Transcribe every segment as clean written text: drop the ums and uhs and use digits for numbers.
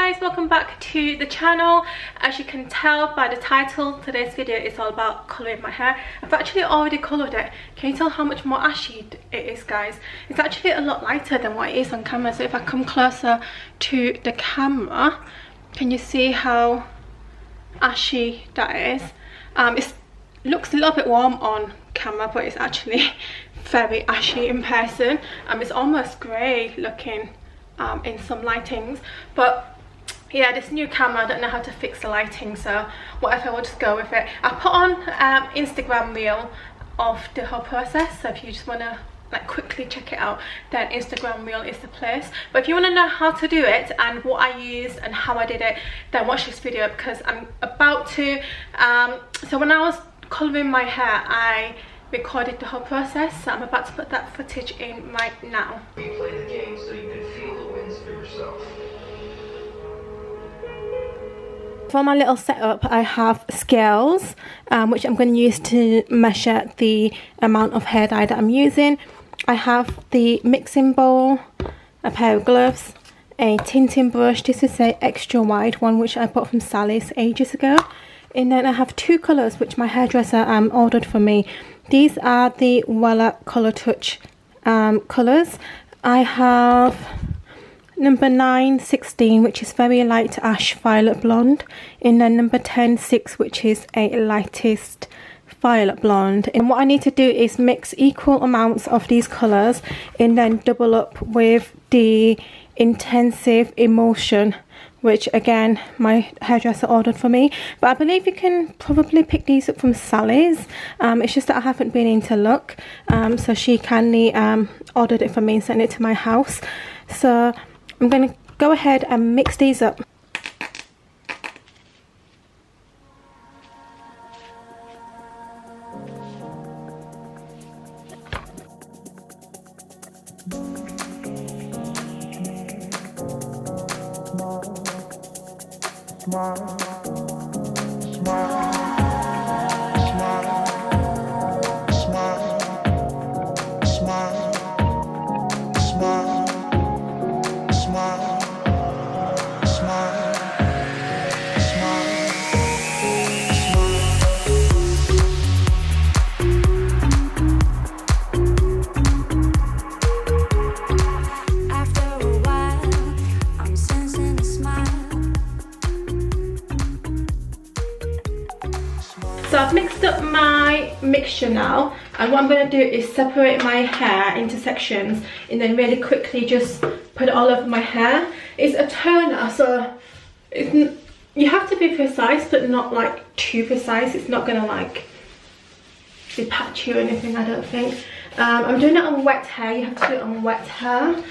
guys, welcome back to the channel. As you can tell by the title, today's video is all about colouring my hair. I've actually already coloured it. Can you tell how much more ashy it is, guys? It's actually a lot lighter than what it is on camera. So if I come closer to the camera, can you see how ashy that is? It looks a little bit warm on camera, but it's actually very ashy in person. It's almost grey looking in some lightings, but yeah, this new camera, I don't know how to fix the lighting, so whatever, we'll just go with it. I put on Instagram reel of the whole process, so if you just want to like quickly check it out, then Instagram reel is the place. But if you want to know how to do it and what I used and how I did it, then watch this video, because I'm about to so when I was colouring my hair, I recorded the whole process, so I'm about to put that footage in right now. Replay the game so you can feel the wins for yourself. For my little setup, I have scales, which I'm going to use to measure the amount of hair dye that I'm using. I have the mixing bowl, a pair of gloves, a tinting brush. This is an extra wide one which I bought from Sally's ages ago. And then I have two colours which my hairdresser ordered for me. These are the Wella Colour Touch colours. I have number 916, which is very light ash violet blonde, and then number 106, which is a lightest violet blonde. And what I need to do is mix equal amounts of these colours and then double up with the intensive emulsion, which again my hairdresser ordered for me. But I believe you can probably pick these up from Sally's. It's just that I haven't been in to look, so she kindly ordered it for me and sent it to my house. So I'm going to go ahead and mix these up. So I've mixed up my mixture now, and what I'm going to do is separate my hair into sections and then really quickly just put it all over my hair. It's a toner, so you have to be precise, but not like too precise. It's not going to like be patchy or anything, I don't think. I'm doing it on wet hair. You have to do it on wet hair.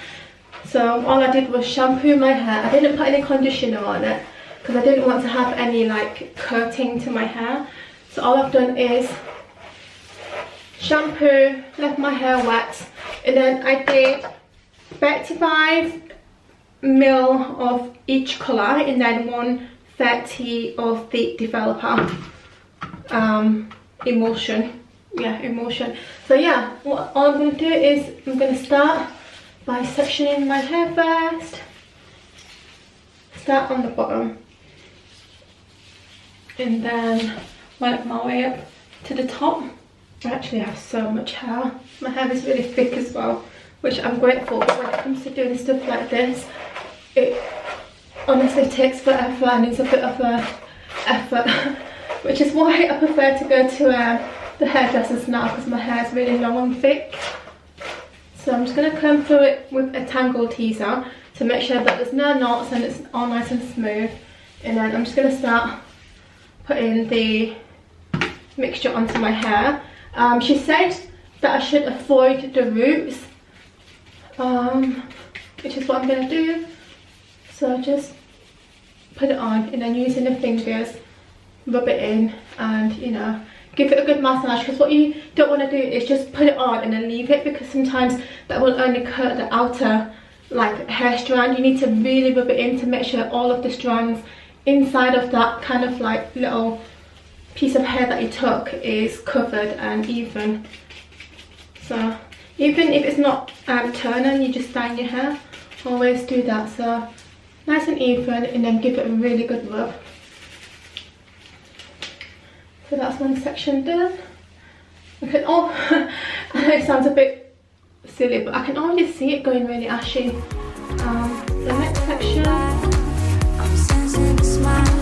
So all I did was shampoo my hair. I didn't put any conditioner on it because I didn't want to have any like coating to my hair. So all I've done is shampoo, left my hair wet, and then I did 35 ml of each colour and then 130 of the developer emulsion. Yeah, emulsion. So yeah, all I'm going to do is I'm going to start by sectioning my hair first. Start on the bottom and then work my way up to the top. I actually have so much hair. My hair is really thick as well, which I'm grateful for. When it comes to doing stuff like this, it honestly takes forever and it's a bit of a effort, which is why I prefer to go to the hairdressers now, because my hair is really long and thick. So I'm just going to comb through it with a tangle teaser to make sure that there's no knots and it's all nice and smooth. And then I'm just going to start putting the mixture onto my hair. She said that I should avoid the roots, which is what I'm going to do. So just put it on and then using the fingers, rub it in and, you know, give it a good massage, because what you don't want to do is just put it on and then leave it, because sometimes that will only coat the outer like hair strand. You need to really rub it in to make sure all of the strands inside of that kind of like little piece of hair that you took is covered and even. So even if it's not toner and you just dye your hair, always do that. So nice and even, and then give it a really good rub. So that's one section done. I can, oh, I know it sounds a bit silly, but I can already see it going really ashy. The next section. I'm sensing a smile.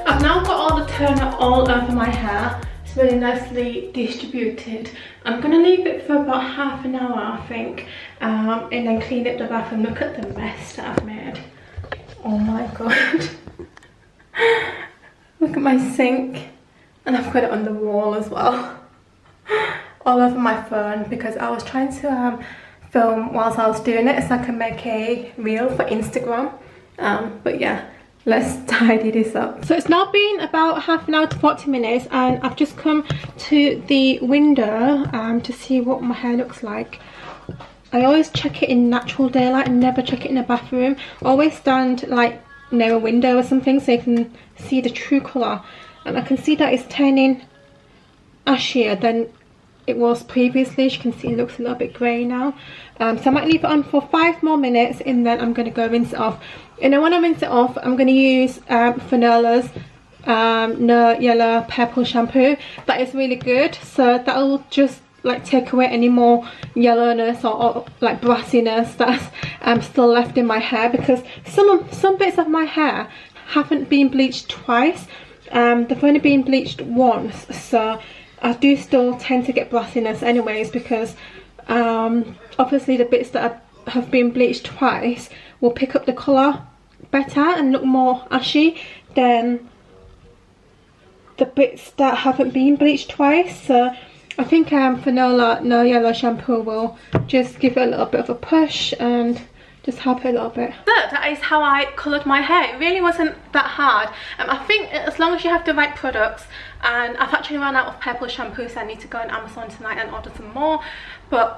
I've now got all the toner all over my hair. It's really nicely distributed. I'm going to leave it for about half an hour, I think, and then clean up the bathroom. Look at the mess that I've made. Oh my god. Look at my sink. And I've got it on the wall as well. All over my phone, because I was trying to film whilst I was doing it so I can make a reel for Instagram. But yeah. Let's tidy this up. So it's now been about half an hour to 40 minutes, and I've just come to the window to see what my hair looks like. I always check it in natural daylight and never check it in a bathroom. I always stand like near a window or something so you can see the true colour. And I can see that it's turning ashier than it was previously. As you can see, it looks a little bit grey now. So I might leave it on for 5 more minutes, and then I'm going to go rinse it off. And then when I rinse it off, I'm going to use Fenola's No Yellow Purple shampoo. That is really good, so that will just like take away any more yellowness or like brassiness that's still left in my hair, because some bits of my hair haven't been bleached twice. They've only been bleached once, so I do still tend to get brassiness anyways, because obviously the bits that have been bleached twice will pick up the colour better and look more ashy than the bits that haven't been bleached twice. So I think Fenola No Yellow shampoo will just give it a little bit of a push and just help it a little bit. So that is how I coloured my hair. It really wasn't that hard. I think as long as you have the right products, and I've actually run out of purple shampoo, so I need to go on Amazon tonight and order some more. But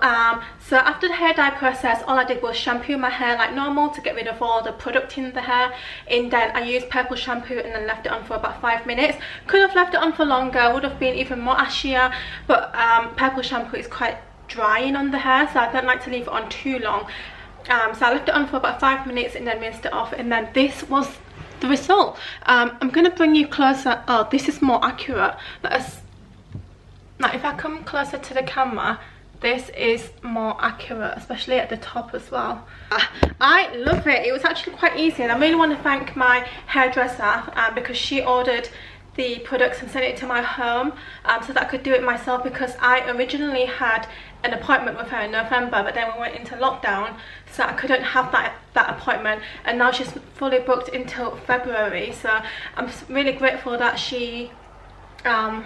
so after the hair dye process, all I did was shampoo my hair like normal to get rid of all the product in the hair, and then I used purple shampoo and then left it on for about 5 minutes. Could have left it on for longer, would have been even more ashier, but purple shampoo is quite drying on the hair, so I don't like to leave it on too long. So I left it on for about 5 minutes and then rinsed it off, and then this was the result. I'm going to bring you closer. Oh, this is more accurate. Now if I come closer to the camera, this is more accurate, especially at the top as well. I love it. It was actually quite easy, and I really want to thank my hairdresser because she ordered the products and sent it to my home so that I could do it myself, because I originally had an appointment with her in November, but then we went into lockdown, so I couldn't have that appointment, and now she's fully booked until February. So I'm really grateful that she coffee,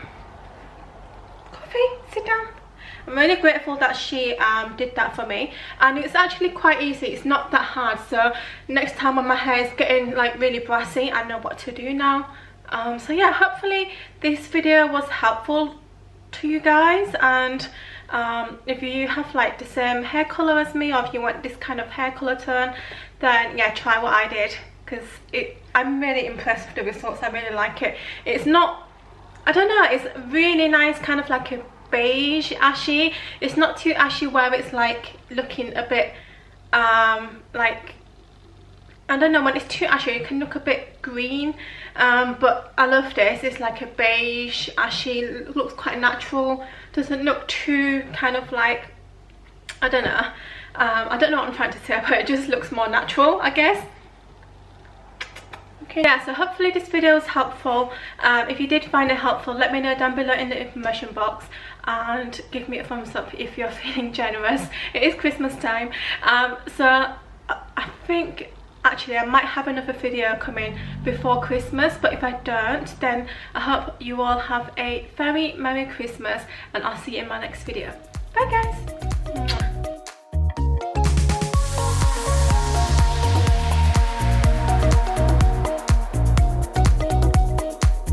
sit down. I'm really grateful that she did that for me, and it's actually quite easy. It's not that hard. So next time when my hair is getting like really brassy, I know what to do now. So yeah, hopefully this video was helpful to you guys, and if you have like the same hair color as me, or if you want this kind of hair color tone, then yeah, try what I did, because I'm really impressed with the results. I really like it. It's not, I don't know, it's really nice, kind of like a beige ashy. It's not too ashy where it's like looking a bit like, I don't know, when it's too ashy it can look a bit green, but I love this. It's like a beige ashy, looks quite natural, doesn't look too kind of like, I don't know what I'm trying to say, but it just looks more natural, I guess. Okay, yeah, so hopefully this video was helpful. If you did find it helpful, let me know down below in the information box, and give me a thumbs up if you're feeling generous. It is Christmas time, so I think actually I might have another video coming before Christmas, but if I don't, then I hope you all have a very Merry Christmas, and I'll see you in my next video. Bye guys.